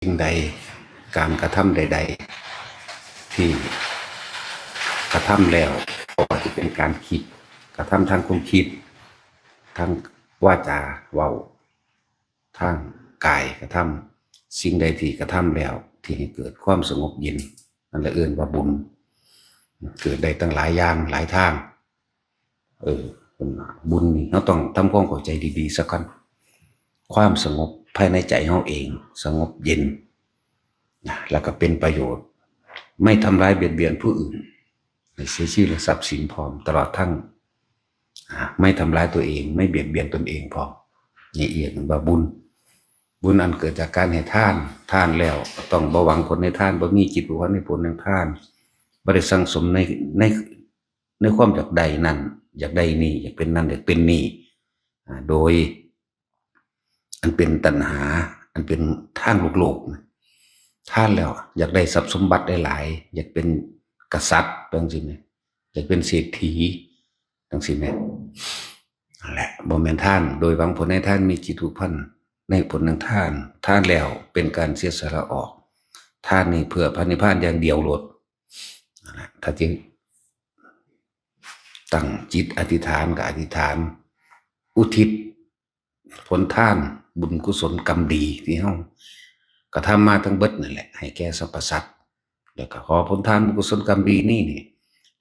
สิ่งใดการกระทำใดๆที่กระทำแล้วก็จะเป็นการคิดกระทำทางความคิดทางวาจาเว้าทางกายกระทำสิ่งใดที่กระทำแล้วที่ให้เกิดความสงบเย็นนั่นแหละเอิ้นว่าบุญเกิดได้ตั้งหลายอย่างหลายทางบุญนี่เราต้องทำความเข้าใจดีๆสักก่อนความสงบภายในใจเราเองสงบเย็นแล้วก็เป็นประโยชน์ไม่ทำร้ายเบียดเบียนผู้อื่นไม่เสียชื่อและทรัพย์สินพร้อมตลอดทั้งไม่ทำร้ายตัวเองไม่เบียดเบียนตนเองพร้อมนี่เอียงว่าบุญอันเกิดจากการให้ทานแล้วต้องบ่หวังผลในทานบ่มีจิตบ่หวังในผลในทานบ่ได้สั่งสมในความอยากใดนั้นอยากได้นี่อยากเป็นนั่นอยากเป็นนี่โดยอันเป็นตัณหาอันเป็นทางโลกท่านแล้วอยากได้ทรัพย์สมบัติได้หลายอยากเป็นกษัตริย์จังซี่แม่อยากเป็นเศรษฐีจังซี่แม่นั่นแหละบ่แม่นท่านโดยหวังผลในท่านมีจิตผูกพันในผลของท่านแล้วเป็นการเสียสละออกท่านนี่เพื่อพระนิพพานอย่างเดียวโลดนั่นแหละถ้าจริงตั้งจิตอธิษฐานกับอธิษฐานอุทิศผลท่านบุญกุศลกรรมดีที่เฮากระทำมาทั้งเบิดนั่นแหละให้แก่สรรพสัตว์แล้วก็ขอผลทานบุญกุศลกรรมดีนี่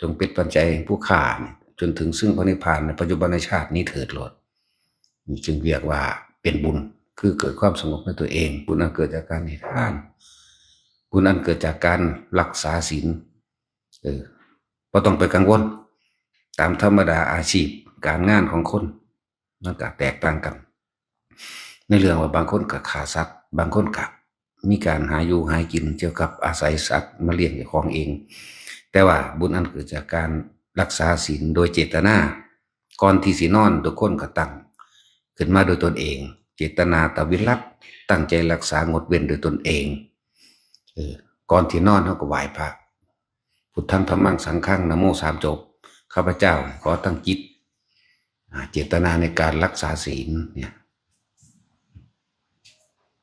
จงเป็นปัจจัยผู้ฆ่าจนถึงซึ่งพระนิพพานในปัจจุบันชาตินี้เถิดโลดจึงเรียกว่าเป็นบุญคือเกิดความสงบในตัวเองบุญอันเกิดจากการให้ทานบุญอันเกิดจากการรักษาศีลบ่ต้องไปกังวลตามธรรมดาอาชีพการงานของคนมันก็แตกต่างกันในเรื่องว่าบางคนก็ฆ่าสัตว์บางคนก็มีการหาอยู่หากินเกี่ยวกับอาศัยสัตว์มาเลี้ยงเจ้าของเองแต่ว่าบุญอันเกิดจากการรักษาศีลโดยเจตนาก่อนที่สินอนทุกคนก็ตั้งขึ้นมาโดยตนเองเจตนาตวิรัตตั้งใจรักษางดเว้นโดยตนเองก่อนที่นอนเขาก็ไหว้พระพุทธังธัมมังสังฆังนะโม3จบข้าพเจ้าขอตั้งจิตเจตนาในการรักษาศีลเนี่ย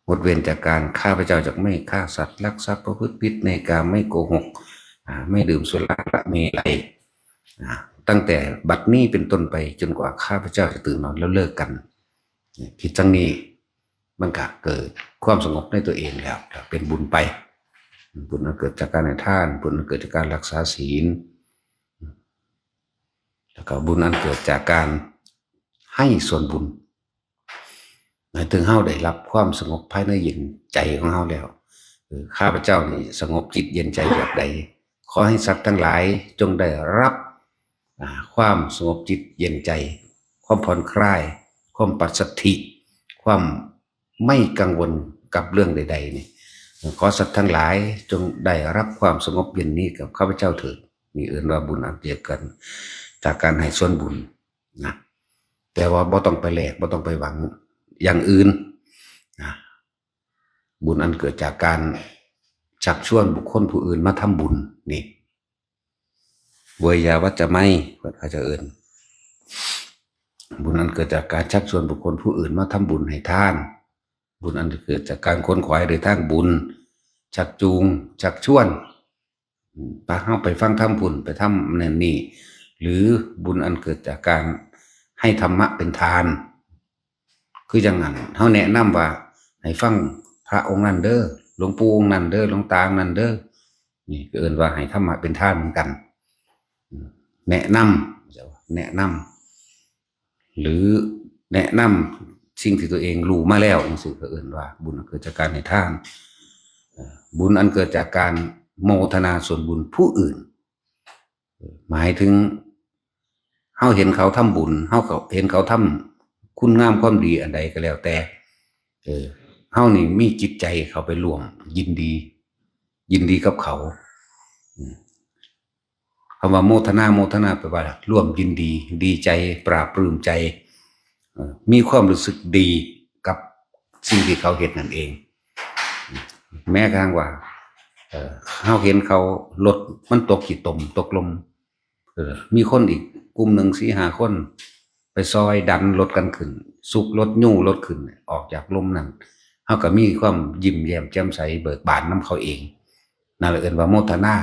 งดเว้นจากการข้าพเจ้าจากไม่ฆ่าสัตว์ลักทรัพย์ประพฤติผิดในกามไม่โกหกไม่ดื่มสุราละเมลัยตั้งแต่บัดนี้เป็นต้นไปจนกว่าข้าพเจ้าจะตื่นนอนแล้วเลิกกันคิดจังนี้มันก็เกิดความสงบในตัวเองแล้วเป็นบุญไปบุญนั้นเกิดจากการให้ทานบุญนั้นเกิดจากการรักษาศีลแล้วก็บุญนั้นเกิดจากการให้ส่วนบุญหมายถึงเฮาได้รับความสงบภายในเย็นใจของเฮาแล้วข้าพเจ้านี่สงบจิตเย็นใจแบบใดขอให้สัตว์ทั้งหลายจงได้รับความสงบจิตเย็นใจความผ่อนคลายความปัสสัทธิความไม่กังวลกับเรื่องใดๆนี่ขอสัตว์ทั้งหลายจงได้รับความสงบเย็นนี้กับข้าพเจ้าเถิดมีเอื่นว่าบุญอันเกิดกันจากการให้ส่วนบุญนะแต่ว่าบ่ต้องไปแลกบ่ต้องไปหวังอย่างอื่นนะบุญอันเกิดจากการชักชวนบุคคลผู้อื่นมาทำบุญนี่เวยาวัจจะไม่เพื่อนเขาจะเอิ้นบุญอันเกิดจากการชักชวนบุคคลผู้อื่นมาทำบุญให้ทานบุญอันเกิดจากการค้นขวายโดยทางบุญชักจูงชักชวนพาเฮาไปฟังธรรมบุญไปทำนั่นนี่หรือบุญอันเกิดจากการให้ธรรมะเป็นทานคือจังนั้นเฮาแนะนำว่าให้ฟังพระองค์นั้นเด้อหลวงปู่องค์นั้นเด้อหลวงตาองค์นั้นเด้อนี่ก็เอิ้นว่าให้ธรรมะเป็นทานเหมือนกันแนะนำหรือแนะนำสิ่งที่ตัวเองรู้มาแล้วจังซี่ก็เอิ้นว่าบุญเกิดจากการให้ทานบุญอันเกิดจากการโมทนาส่วนบุญผู้อื่นหมายถึงเฮาเห็นเขาทำบุญเฮาเห็นเขาทำคุณงามความดีอันใดก็แล้วแต่เฮานี่มีจิตใจเขาไปร่วมยินดีกับเขาคำว่าโมทนาแปลว่าร่วมยินดีดีใจปราบปลื้มใจมีความรู้สึกดีกับสิ่งที่เขาเห็นนั่นเองแม้กระทั่งว่าเฮาเห็นเขารถมันตกขี้ตมตกลมมีคนอีกกลุ่มหนึ่ง4-5 คนไปซอยดันรถกันขึ้นสุกรถยู่รถขึ้นออกจากลมนั่น เฮาก็มีความยิ้มแย้มแจ่มใสเบิกบานนํเขาเองนั่นแหละเอิ้นว่าโมทนา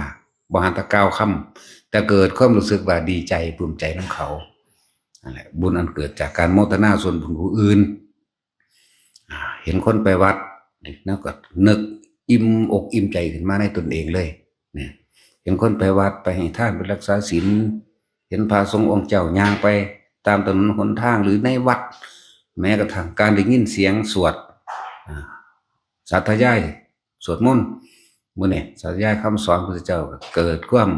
บ่หันแตะกล่าวคำแต่เกิดความรู้สึกว่าดีใจปลื้มใจนํเขานั่นแหละบุญอันเกิดจากการโมทนาส่วนบุญผู้อื่นเห็นคนไปวัดแล้วก็นึกอิ่มอกอิ่มใจขึ้นมาในตนเองเลยเนี่ยเห็นคนไปวัดไปให้ทานไปรักษาศีลเห็นพระสงฆ์องค์เจ้าย่างไปตามถนนหนทางหรือในวัดแม้กระทั่งการได้ยินเสียงสวดสาธยายสวดมนต์มื้อนี้สาธยายคำสอนพระพุทธเจ้าเกิดความ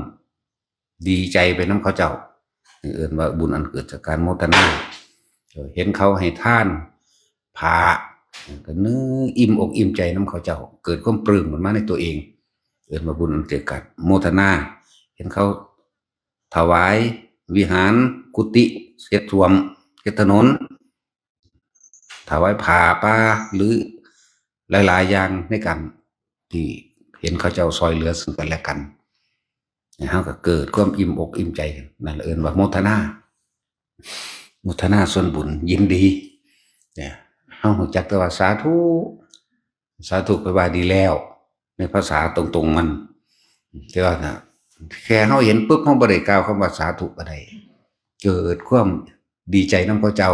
ดีใจไปนำเขาเจ้าเอิ้นว่าบุญอันเกิดจากการโมทนาเห็นเขาให้ทานพระก็นึกอิ่มอกอิ่มใจนำเขาเจ้าเกิดความปลื้มขึ้นมาในตัวเองเอิ้นว่าบุญอันเกิดจากโมทนาเห็นเขาถวายวิหารกุฏิเฮ็ดท่วมเฮ็ดถนนถวายผ้าป่าหรือหลายๆอย่างในการที่เห็นเขาเจ้าซอยเหลือซึ่งกันและกันเฮาก็เกิดความอิ่มอกอิ่มใจนั่นเอิ้นว่าโมทนาโมทนาส่วนบุญยินดีเนี่ยเฮารู้จักแต่ว่าสาธุสาธุไปว่าดีแล้วในภาษาตรงๆมันแต่ว่าแค่เฮาเห็นปุ๊บเฮาบ่ได้กล่าวคำว่าสาธุก็ได้เกิดความดีใจนำเขาเจ้า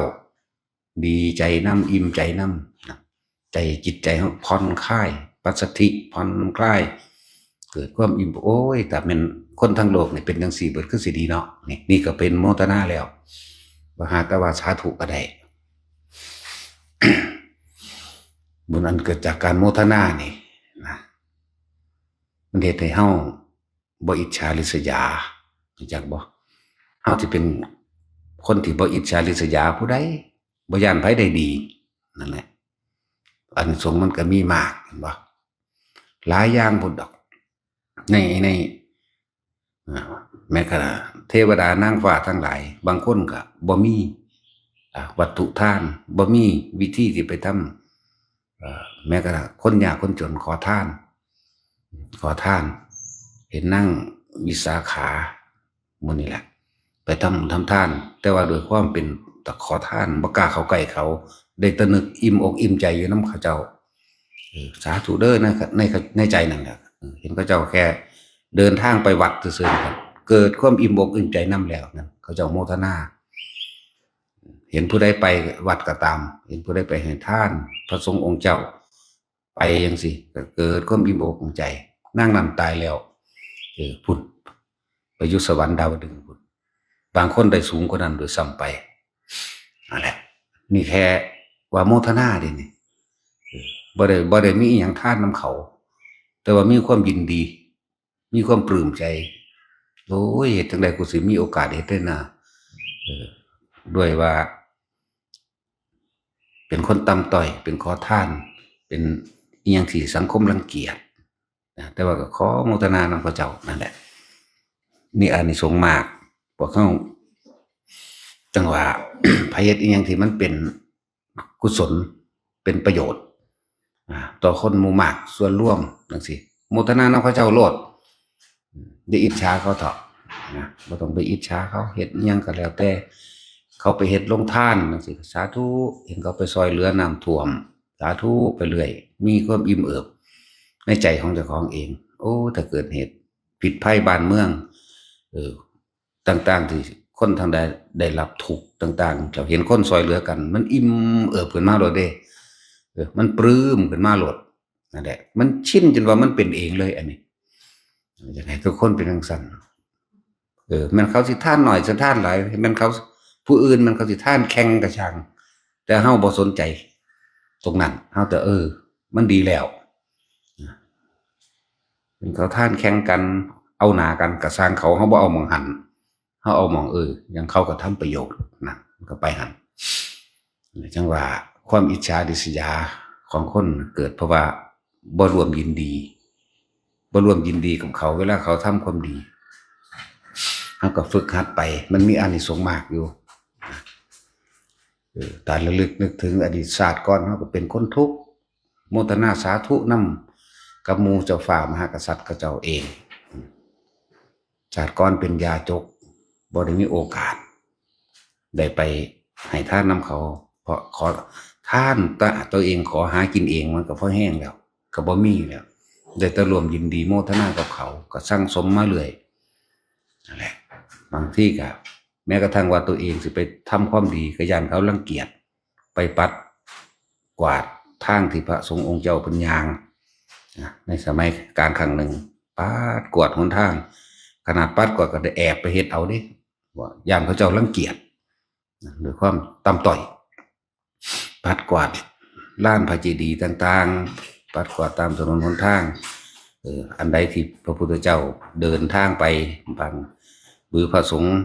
ดีใจนำอิ่มใจนำใจจิตใจเฮาผ่อนคลายปัสสัทธิผ่อนคลายเกิดความอิ่มโอ้ยแต่แม่นคนทั้งโลกนี่เป็นจังซี่เบิดคือสิดีเนาะนี่ก็เป็นโมทนาแล้วบ่หาแต่ว่าสาธุก็ได้ บุญอันเกิดจากการโมทนานี่นะมันเฮ็ดให้เฮาบ่อิจฉาริษยารู้จักบ่เฮาสิเป็นคนที่บ่อิจฉาริษยาผู้ใดบ่ย้านไผได้ดีนั่นแหละอานิสงส์มันก็มีมากเห็นบ่หลายอย่างพุ่นดอกในแม้กระทั่งเทวดานางฟ้าทั้งหลายบางคนก็บ่มีวัตถุทานบ่มีวิธีที่ไปทำแม้กระทั่งคนยากคนจนขอทานเห็นนั่งวิสาขามื้อนี้แหละไปทำทานแต่ว่าโดยความเป็นตะขอทานบ่กล้าเข้าใกล้เขาได้ตะนึกอิ่มอกอิ่มใจอยู่นำเขาเจ้าสาธุเด้อในใจนั่นแหละเห็นเขาเจ้าแค่เดินทางไปวัดซื่อๆครับเกิดความอิ่มอกอิ่มใจนำแล้วนั่นเขาเจ้าโมทนาเห็นผู้ใดไปวัดก็ตามเห็นผู้ใดไปให้ทานพระสงฆ์องค์เจ้าไปจังซี่ก็เกิดความอิ่มอกอิ่มใจนางนั้นตายแล้วพุ่นไปอยู่สวรรค์ดาวดึงส์พุ่นบางคนได้สูงกว่านั้นโดยซ้ำไปนั่นแหละนี่แค่ว่าโมทนาเด้นี่บ่ได้มีอิหยังทานนำเขาแต่ว่ามีความยินดีมีความปลื้มใจโอ้ยเฮ็ดจังได๋กูสิมีโอกาสเฮ็ดได้นะด้วยว่าเป็นคนต่ำต้อยเป็นขอทานเป็นอิหยังที่สังคมรังเกียจแต่ว่าก็ขอโมทนานำพระเจ้านั่นแหละนี่อานิสงส์มากพวกเฮาจังว่า ไผเฮ็ดอิหยังที่มันเป็นกุศลเป็นประโยชน์ต่อคนหมู่มากส่วนรวมจังซี่โมทนานำพระเจ้าโลดอย่าอิจฉาเขาเถาะนะบ่ต้องไปอิจฉาเขาเฮ็ดอิหยังก็แล้วแต่เขาไปเฮ็ดโรงทานจังซี่สาธุเห็นเขาไปซอยเหลือน้ำท่วมสาธุไปเรื่อยมีความอิ่มเอิบในใจของเจ้าของเองโอ้ถ้าเกิดเหตุผิดภัยบ้านเมืองต่างๆที่คนทางใดได้รับทุกข์ต่างๆเราเห็นคนซอยเหลือกันมันอิ่มเอิบขึ้นมาโลดเด้มันปลื้มขึ้นมาโลดนั่นแหละมันชินจนว่ามันเป็นเองเลยอันนี้อยากให้ทุกคนเป็นจังซั่นมันเขาสิทานน้อยสิทานหลายมันเขาผู้อื่นมันเขาสิทานแข่งกะช่างแต่เฮาบ่สนใจตรงนั้นเฮาแต่มันดีแล้วเป็นเขาทานแข่งกันเอาหน้ากันก็สร้างเขาเฮาบ่เอาหม้องหันเฮาเอาหม้องอย่างเขาก็ทำประโยชน์นะมันก็ไปหันจังว่าความอิจฉาริษยาของคนเกิดเพราะว่าบ่ร่วมยินดีกับเขาเวลาเขาทำความดีเฮาก็ฝึกหัดไปมันมีอานิสงส์มากอยู่การระลึกนึกถึงอดีตชาติก่อนเฮาก็เป็นคนทุกข์โมทนาสาธุนำกับหมู่เจ้าฟ้ามหากษัตริย์เขาเจ้าเองชาติก่อนเป็นยาจกบ่ได้มีโอกาสได้ไปให้ทานนำเขาเพราะขอท ท่านตะตัวเองขอหากินเองมันก็พอแห้งแล้วก็บ่มีแล้วได้แต่รวมยินดีโมทนากับเขาก็สร้างสมมาเรื่อยนั่นแหละบางที่ก็แม้กระทั่งว่าตัวเองสิไปทำความดีก็ย่านเขารังเกียจไปปัดกวาดทางที่พระสงฆ์องค์เจ้าเป็นยางในสมัยการครั้งหนึ่งปัดกวาดหนทางขนาดปัดกวาดก็ได้แอบไปเฮ็ดเอาดิว่าย่านเขาเจ้ารังเกียจด้วยความต่ำต้อยปัดกวาดลานพระเจดีย์ต่างๆปัดกวาดตามถนนหนทางอันใดที่พระพุทธเจ้าเดินทางไปบางหรือพระสงฆ์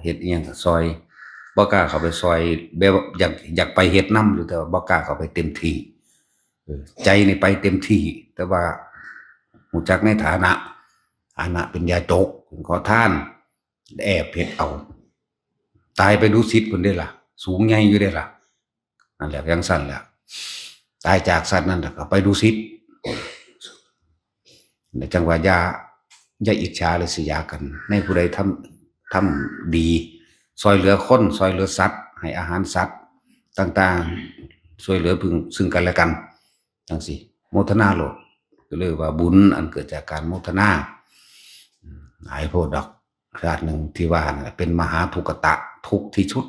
เฮ็ดอย่างซอยบ่กล้าเข้าไปซอยแบบอยากไปเฮ็ดน้ำอยู่แต่ว่าบ่กล้าเข้าไปเต็มที่ใจนี่ไปเต็มที่แต่ว่าหูจักในฐานะเป็นยาจกขอท่านแอบเฮ็ดเอาตายไปดูสิทธิ์คนได้ล่ะสูงใหญ่อยู่ได้ล่ะนั่นแหละยังสั้นแหละตายจากสัตว์นั่นแหละก็ไปดูสิทธิ์ในจังหวะอย่าอิจฉาหรือเสียกันในผู้ใดทำดีซอยเหลือคนซอยเหลือสัตว์ให้อาหารสัตว์ต่างๆช่วยเหลือพึงซึ่งกันและกันจังสิโมทนาโลดก็เลยว่าบุญอันเกิดจากการโมทนาหลายโพดดอกชาติหนึ่งที่ว่าเป็นมหาทุกตะทุกที่ชุด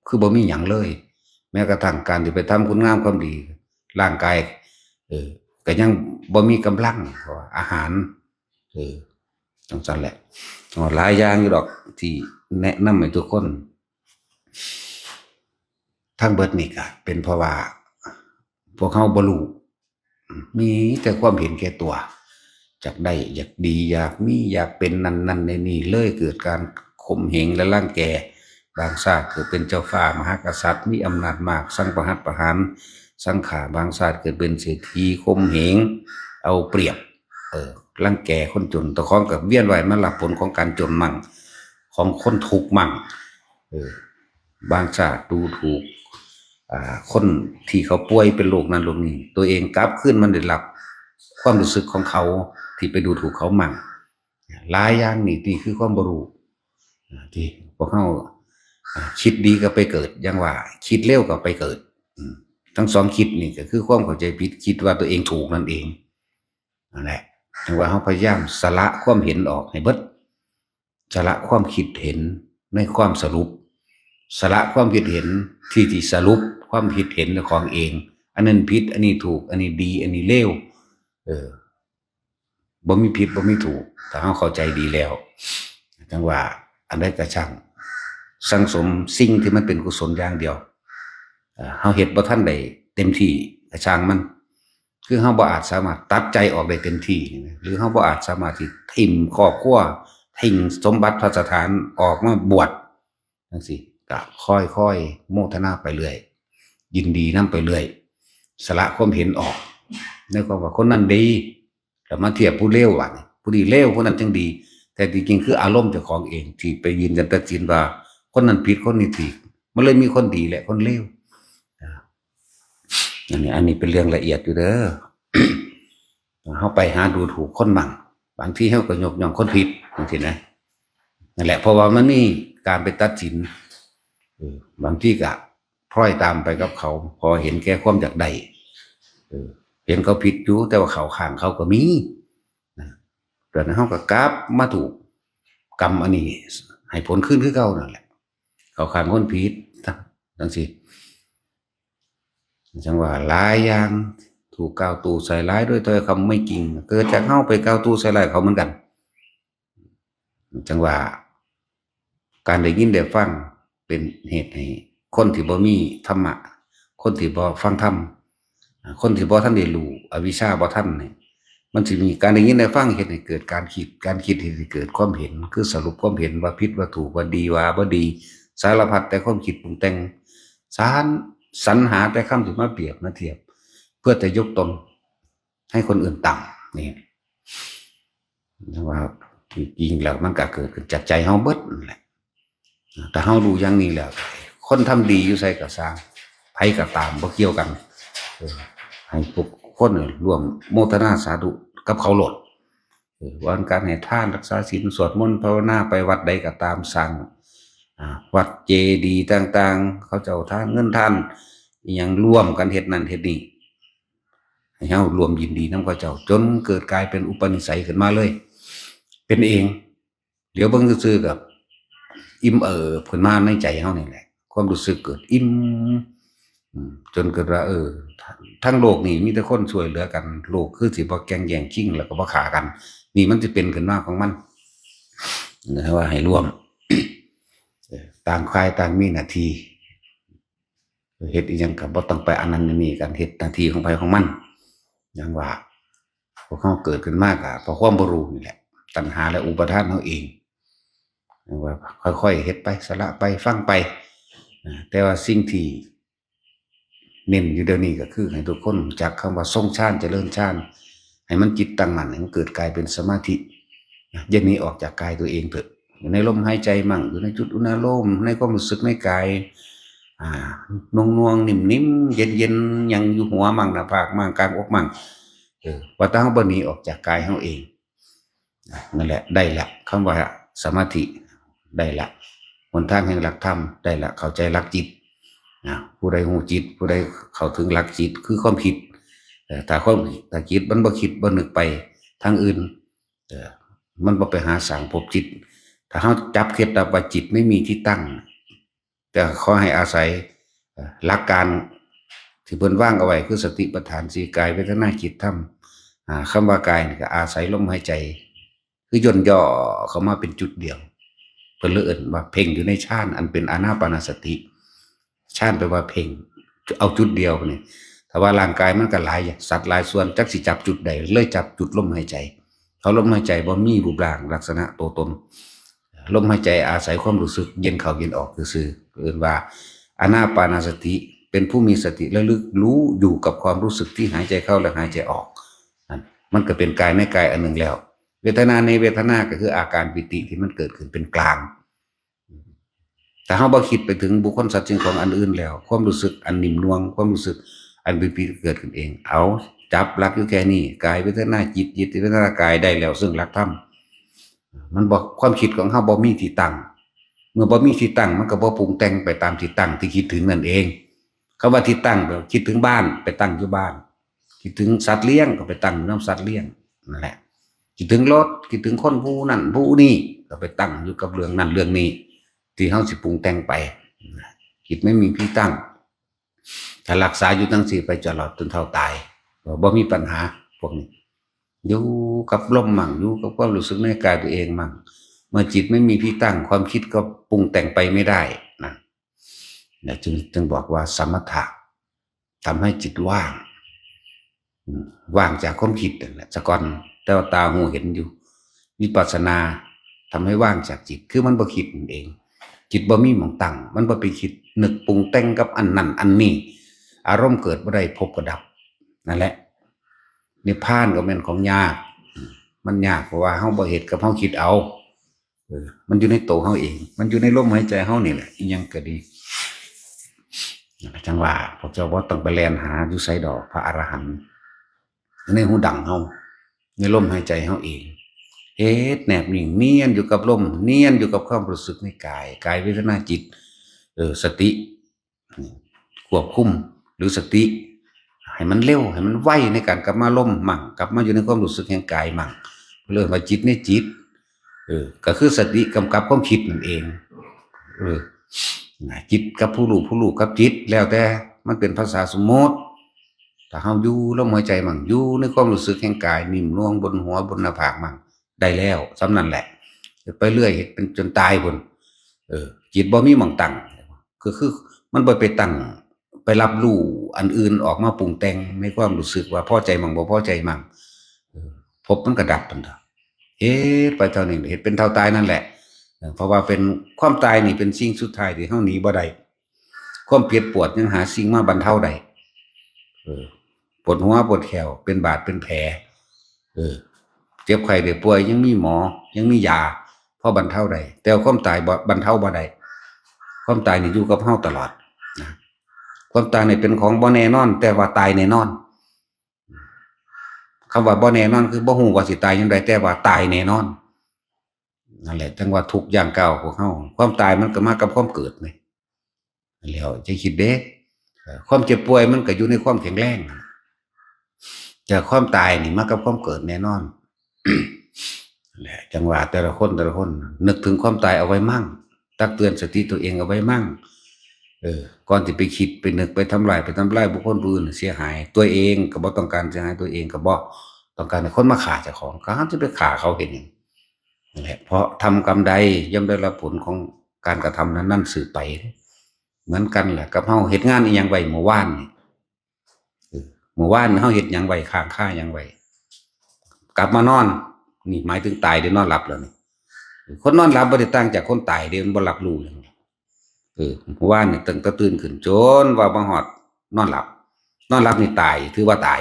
คือบ่มีหยังเลยแม้กระทั่งการที่ไปทำคุณงามความดีร่างกายก็ยังบ่มีกำลังเพราะอาหารจังซั่นแหละหลายอย่างอยู่ดอกที่แนะนำให้ทุกคนทั้งเบิดนี่ก็เป็นเพราะว่าพวกเขาบ่รู้มีแต่ความเห็นแก่ตัวอยากได้อยากดีอยากมีอยากเป็นนั่นในนี่เลยเกิดการข่มเหงและรังแกบางชาติเกิดเป็นเจ้าฟ้ามหากษัตริย์มีอำนาจมากสั่งประหารสังขาบางชาติเกิดเป็นเศรษฐีข่มเหงเอาเปรียบรังแกคนจนตะคองกับเวียนว่ายมารับผลของการจนมั่งของคนทุกข์มั่งบางชาติดูถูกคนที่เขาป่วยเป็นโรคนั้นโรคนี้ตัวเองกลับขึ้นมันได้รับความรู้สึกของเขาที่ไปดูถูกเขามั่งหลายอย่างนี่คือความบ่รู้ที่พวกเขาคิดดีก็ไปเกิดอย่างว่าคิดเร็วก็ไปเกิดทั้งสองคิดนี่ก็คือความเข้าใจผิดคิดว่าตัวเองถูกนั่นเองนั่นแหละถึงว่าเขาพยายามสละความเห็นออกให้เบิดสละความคิดเห็นในความสรุปสละความคิดเห็นที่สรุปความคิดเห็นของเองอันนั้นผิดอันนี้ถูกอันนี้ดีอันนี้เลวบ่มีผิดบ่มีถูกถ้าเราเข้าใจดีแล้วจังว่าอันใดก็ช่างสังสมสิ่งที่มันเป็นกุศลอย่างเดียวเฮาเฮ็ดบ่ทันได้เต็มที่ก็ช่างมันคือเฮาบ่อาจสามารถตัดใจออกได้เต็มที่หรือเฮาบ่อาจสามารถที่ทิ่มครอบครัวทิ้งสมบัติพระสถานออกมาบวชจังซี่ก็ค่อยๆโมทนาไปเรื่อยยินดีนํไปเรื่อยสละความเห็นออกในความว่าคนนั้นดีแล้วมาเทียบผู้เลวว่าผู้ดีเลวคนนั้นจังดีแต่จริงๆคืออารมณ์เจ้าของเองที่ไปยืนยันตัดสินว่าคนนั้นผิดคนนี้ถูกมันเลยมีคนดีและคนเลวอันนี้เป็นเรื่องละเอียดอยู่เด้อ เฮาไปหาดูถูกคนมั่งบางทีเฮาก็ยกย่องคนผิดจังซี่นะนั่นแหละเพราะว่ามันมีการไปตัดสินบางทีก็พลอยตามไปกับเขาพอเห็นแก่ความอยากได้เห็นเขาผิดอยู่แต่ว่าเขาข้างเขาก็มีแต่นั้นเฮาก็กลับมาถูกกรรมอันนี้ให้ผลขึ้นคือเก่านั่นแหละเขาข้างคนผิดจังซี่จังว่าหลายอย่างถูกกล่าวตู่ใส่ร้ายด้วยถ้อยคำไม่จริงเกิดจากเฮาไปกล่าวตู่ใส่ร้ายเขาเหมือนกันจังว่าการได้ยินได้ฟังเป็นเหตุให้คนที่บ่มีธรรมะคนที่บ่ฟังธรรมคนที่บ่ทันได้รู้อวิชชาบ่ทันนี่มันสิมีการได้ยินได้ฟังเฮ็ดให้เกิดการคิดให้เกิดความเห็นคือสรุปความเห็นว่าผิดว่าถูกว่าดีว่าบ่ดีสารพัดแต่ความคิดปรุงแต่งสรรหาแต่คำที่มาเปรียบมาเทียบเพื่อจะยกตนให้คนอื่นต่ำนี่ว่าจริงๆแล้วมันก็เกิดขึ้นจากใจเฮาเบิดนั่นแหละแต่เฮารู้อย่างนี้แล้วคนทำดีอยู่ไสก็สร้างไผก็ตามบ่เกี่ยวกันให้พวกคนร่วมโมทนาสาธุกับเขาโลดวันการให้ทานรักษาศีลสวดมนต์ภาวนาไปวัดใดก็ตามสร้างวัดเจดีย์ต่างๆเขาเจ้าทานเงินทาน อหยังร่วมกันเฮ็ดนั่นเฮ็ดนี่ให้เฮารวมยินดีนำเขาเจ้าจนเกิดกลายเป็นอุปนิสัยขึ้นมาเลยเป็นเองเดี๋ยวเบิ่งซื่อๆกับอิ่มขึ้นมาในใจเฮานี่แหละความรู้สึกเกิดอิ่มจนเกิดว่าทั้งโลกนี่มีแต่คนช่วยเหลือกันโลกคือสิบ่แข่งแย่งชิงแล้วก็บ่ฆ่ากันนี่มันสิเป็นขึ้นมาของมันนะว่าให้ร่วมต่างฝ่ายต่างมีหน้าที่เฮ็ดอีหยังก็บ่ต้องไปอันนั้นนี่กันเฮ็ดหน้าที่ของไผของมันอย่างว่าพวกเฮาเกิดขึ้นมาก็เพราะความบ่รู้นี่แหละตัณหาและอุปทานเฮาเองว่าค่อยๆเฮ็ดไปสละไปฟังไปแต่ว่าสิ่งที่เน้นอยู่เดี๋ยวนี้ก็คือให้ทุกคนรู้จักคำว่าทรงฌานเจริญฌานให้มันจิตตั้งมั่นให้มันเกิดกลายเป็นสมาธิอย่าหนีออกจากกายตัวเองเถอะอยู่ในลมหายใจมั่งอยู่ในจุดอุณโลมในความรู้สึกในกายนวงๆนิ่มๆเย็นๆยังอยู่หัวมั่งหน้าผากมั่งกลางอกมั่งว่าตั้งบ่หนีออกจากกายเฮาเองนั่นแหละได้ละคำว่าสมาธิได้ละหนทางแห่งหลักธรรมได้ละเข้าใจหลักจิตผู้ใดหูจิตผู้ใดเข้าถึงหลักจิตคือความคิดถ้าจิตมันบ่คิดบ่นึกไปทางอื่นมันบ่ไปหาสร้างภพจิตถ้าเฮาจับเคล็ดลับว่าจิตไม่มีที่ตั้งแต่ขอให้อาศัยหลักการที่เพิ่นวางเอาไว้คือสติปัฏฐานสี่กายเวทนาจิตธรรมคำว่ากายนี่ก็อาศัยลมหายใจคือย่นย่อเข้ามาเป็นจุดเดียวเพิ่นเลยเอิ้นว่าเพ่งอยู่ในฌานอันเป็นอานาปานสติฌานแปลว่าเพ่งเอาจุดเดียวนี่ถ้าว่าร่างกายมันก็หลายสัตว์หลายส่วนจักสิจับจุดใดเลยจับจุดลมหายใจเขาลมหายใจบ่มีรูปร่างลักษณะตัวตนลมหายใจอาศัยความรู้สึกเย็นเข้าเย็นออกซื่อๆเอิ้นว่าอานาปานสติเป็นผู้มีสติระลึกรู้อยู่กับความรู้สึกที่หายใจเข้าและหายใจออกนั่นมันก็เป็นกายในกายอันหนึ่งแล้วเวทนาในเวทนาก็คืออาการปิติที่มันเกิดขึ้นเป็นกลางแต่เฮาบ่คิดไปถึงบุคคลสัตว์สิ่งของอันอื่นแล้วความรู้สึกอันนิ่มนวลความรู้สึกอันปิติเกิดขึ้นเองเอาจับหลักอยู่แค่นี้กายเวทนาจิตจิตเวทนากายได้แล้วซึ่งหลักธรรมมันบอกความคิดของเฮาบ่มีที่ตั้งเมื่อบ่มีที่ตั้งมันก็บ่ปรุงแต่งไปตามที่ตั้งที่คิดถึงนั่นเองคำว่าที่ตั้งแปลว่าคิดถึงบ้านไปตั้งอยู่บ้านคิดถึงสัตว์เลี้ยงก็ไปตั้งอยู่นำสัตว์เลี้ยงนั่นแหละคิดถึงรถคิดถึงคนผู้นั้นผู้นี้ก็ไปตั้งอยู่กับเรื่องนั้นเรื่องนี้ที่เฮาสิปรุงแต่งไปคิดไม่มีที่ตั้งถ้ารักษาอยู่จังซี่ไปตลอดจนเฒ่าตายบ่มีปัญหาพวกนี้อยู่กับลมมั่งอยู่กับความรู้สึกในกายตัวเองมั่งเมื่อจิตไม่มีที่ตั้งความคิดก็ปรุงแต่งไปไม่ได้นะจึงบอกว่าสมถะทำให้จิตว่างจากความคิดนั่นแหละสะก่อนแต่ว่าตาหูเห็นอยู่วิปัสสนาทำให้ว่างจากจิตคือมันบ่คิดเองจิตบ่มีหม่องตั้งมันบ่ไปคิดนึกปรุงแต่งกับอันนั้นอันนี้อารมณ์เกิดบ่ได้พบก็ดับนั่นแหละนิพพานก็เป็นของยากมันยากเพราะว่าเฮาบ่เฮ็ดกับเฮาคิดเอามันอยู่ในตัวเฮาเองมันอยู่ในลมหายใจเฮานี่แหละอีหยังก็ดีจังว่าพวกเจ้าบ่ต้องไปแล่นหาอยู่ไสดอกพระอรหันต์ในหูดังเฮาในลมหายใจเฮาเองเฮ็ดแนบนิ่งเนียนอยู่กับลมเนียนอยู่กับความรู้สึกในกายเวทนาจิตสติควบคุมหรือสติให้มันเร็วให้มันไวในการกลับมาลมมั่งกลับมาอยู่ในความรู้สึกแห่งกายมั่งเรื่องว่าจิตในจิตก็คือสติกำกับความคิดนั่นเองจิตกับผู้รู้กับจิตแล้วแต่มันเป็นภาษาสมมติถ้าเฮาอยู่ลมหายใจมั่งอยู่ในความรู้สึกแห่งกายนิ่มนวลบนหัวบนหน้าผากมั่งได้แล้วสำนั้นแหละไปเรื่อยเป็นจนตายพุ่นจิตบ่มีหม่องตั้งคือมันบ่ไปตั้งไปรับรู้อันอื่นออกมาปรุงแต่งในความรู้สึกว่าพอใจมั่งบ่พอใจมั่งพบมันก็ดับพุ่นไปเท่านี้เฮ็ดเป็นเท่าตายนั่นแหละเพราะว่าเป็นความตายนี่เป็นสิ่งสุดท้ายที่เฮาหนีบ่ได้ความเจ็บปวดยังหาสิ่งมาบรรเทาได้ปวดหัวปวดแขวเป็นบาดเป็นแผลเจ็บไข้ได้ป่วยยังมีหมอยังมียาพอบรรเทาได้แต่ความตายบ่บรรเทาบ่ได้ความตายนี่อยู่กับเฮาตลอดนะความตายนี่เป็นของบ่แน่นอนแต่ว่าตายแน่นอนคำว่าบ่แน่นอนคือบ่ฮู้ว่าสิตายจังไดแต่ว่าตายแน่นอนนั่นแหละจังว่าทุกอย่างก้าวของเฮาความตายมันก็มากับความเกิดนี่แล้วจะคิดเด้ ความเจ็บป่วยมันก็อยู่ในความแข็งแรงแต่ความตายนี่มากับความเกิดแน่นอนแหละจังหวะแต่ละคนนึกถึงความตายเอาไว้มั่งตักเตือนสติตัวเองเอาไว้มั่งก่อนที่ไปคิดไปนึกไปทำลายบุคคลผู้อื่นเสียหายตัวเองก็บ่ต้องการเสียหายตัวเองก็บ่ต้องการให้คนมาฆ่าเจ้าของก็ห้ามจะไปฆ่าเขาเห็นอย่างนั่นแหละเพราะทำกรรมใดย่อมได้รับผลของการกระทำนั้นสืบไปเหมือนกันแหละกับเฮาเฮ็ดงานอีหยังไว้เมื่อวานนี่เมื่อวานเฮาเฮ็ดหยังไว้ค้างค่าหยังไว้กลับมานอนนี่หมายถึงตายได้นอนหลับแล้วนี่คนนอนหลับบ่ได้ต่างจากคนตายเด้มันบ่รับรู้เมื่อวานนี่ตั้งแต่ตื่นขึ้นจนว่ามาฮอดนอนหลับนี่ตายถือว่าตาย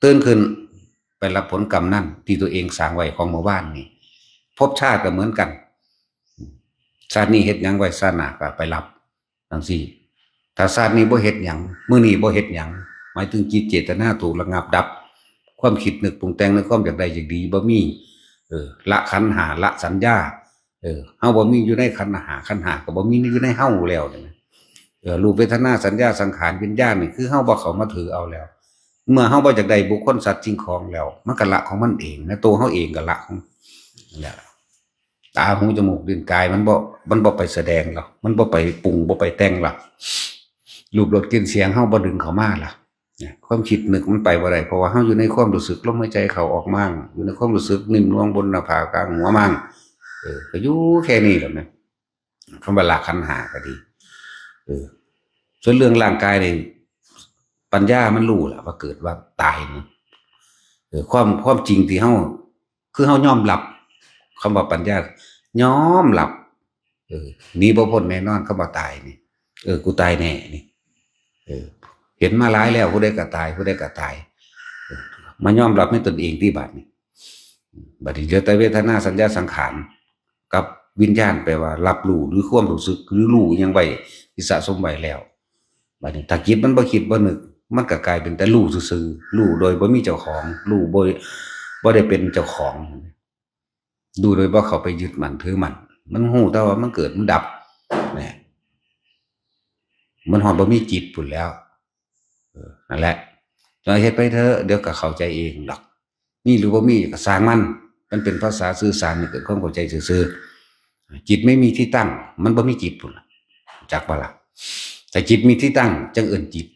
ตื่นขึ้นไปรับผลกรรมนั่นที่ตัวเองสร้างไว้ของเมื่อวานนี่ภพชาติก็เหมือนกันชาตินี้เฮ็ดหยังไว้ชาติหน้าก็ไปรับจังซี่ถ้าชาตินี้บ่เฮ็ดหยังมื้อนี้บ่เฮ็ดหยังหมายถึงจิตเจตนาถูกระงับดับความคิดนึกปรุงแต่งในความอยากได้อยากดีบ่มีละขันธ์5ละสัญญาเฮาบ่มีอยู่ในขันธ์5ก็บ่มีอยู่ในเฮาแล้วรูปเวทนาสัญญาสังขารวิญญาณนี่คือเฮาบ่เข้ามาถือเอาแล้วเมื่อเฮาบ่อยากได้บุคคลสัตว์สิ่งของแล้วมันก็ละของมันเองนะตัวเฮาเองก็ละของนั่นแหละตาหูจมูกลิ้นกายมันบ่ไปแสดงหรอกมันบ่ไปปรุงบ่ไปแต่งหรอกรูปรสกลิ่นเสียงเฮาบ่ดึงเข้ามาล่ะความคิดนึกมันไปบ่ได้เพราะว่าเฮาอยู่ในความรู้สึกลมหายใจเข้าออกมั่งอยู่ในความรู้สึกนิ่มนวลบนหน้าผากกลางหัวมั่งก็อยู่แค่นี้แหละนะคำว่าละขันธ์5ก็ดีส่วนเรื่องร่างกายนี่ปัญญามันรู้แหละว่าเกิดว่าตายนะความจริงที่เฮาคือเฮายอมรับคำว่าปัญญายอมรับหนีบ่พ้นแน่นอนคำว่าตายนี่กูตายแน่นี่เห็นมาหลายแล้วผู้ใดก็ตายมายอมรับในตนเองที่บัดนี้บัดนี้เหลือแต่เวทนาสัญญาสังขารกับวิญญาณแปลว่ารับรู้หรือความรู้สึกหรือรู้ยังไว้ที่สะสมไว้แล้วบัดนี้ถ้าจิตมันบ่คิดบ่นึกมันก็กลายเป็นแต่รู้ซื่อๆรู้โดยบ่มีเจ้าของรู้บ่ได้เป็นเจ้าของดูโดยบ่เข้าไปยึดมันถือมันฮู้แต่ว่ามันเกิดมันดับนะมันฮอดบ่มีจิตพุ่นแล้วนั่นแหละเราเฮ็ดไปเถอะเดี๋ยวก็เข้าใจเองดอกมีหรือบ่มีก็สร้างมันเป็นภาษาสื่อสารให้เกิดความเข้าใจซื่อๆจิตไม่มีที่ตั้งมันบ่มีจิตพุ่นล่ะจักบ่ล่ะแต่จิตมีที่ตั้งจังเอิ้นจิต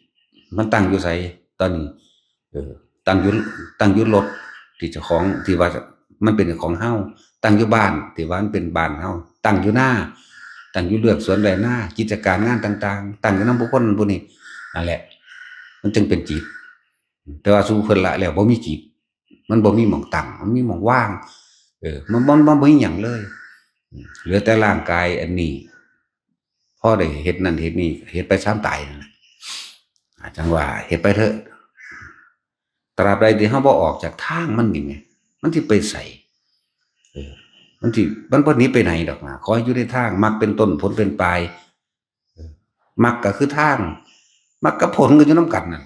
มันตั้งอยู่ไสตอนนี้ตั้งอยู่รถที่เจ้าของที่ว่ามันเป็นของเฮาตั้งอยู่บ้านที่ว่ามันเป็นบ้านเฮาตั้งอยู่หน้าตั้งอยู่เลือกสวนไร่นากิจการงานต่างๆตั้งอยู่นำบุคคลผู้นี้นั่นแหละมันจึงเป็นจิตแต่ว่าสู่เพิ่นละแล้วบ่มีจิตมันบ่มีหม่องตั้งมันมีหม่องว่างมันบ่มีหยังเลยเหลือแต่ร่างกายอันนี้พอได้เฮ็ดนั่นเฮ็ดนี่เฮ็ดไปซ้ำตายนั่นแหละจังว่าเฮ็ดไปเถอะตราบใดที่เฮาบ่ออกจากทางมันนี่แหมมันสิไปไสมันบ่หนีไปไหนดอกนะขอให้อยู่ในทางมรรคเป็นต้นผลเป็นปลายมรรคก็คือทางมรรคกับผลก็อยู่นำกันนั่น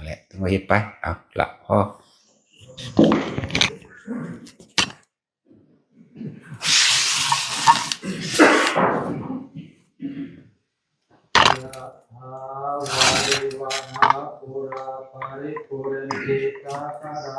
แหละถึงว่าเฮ็ดไปเอาละพอวาริวหาปุราปาริปุเรนติกาคารา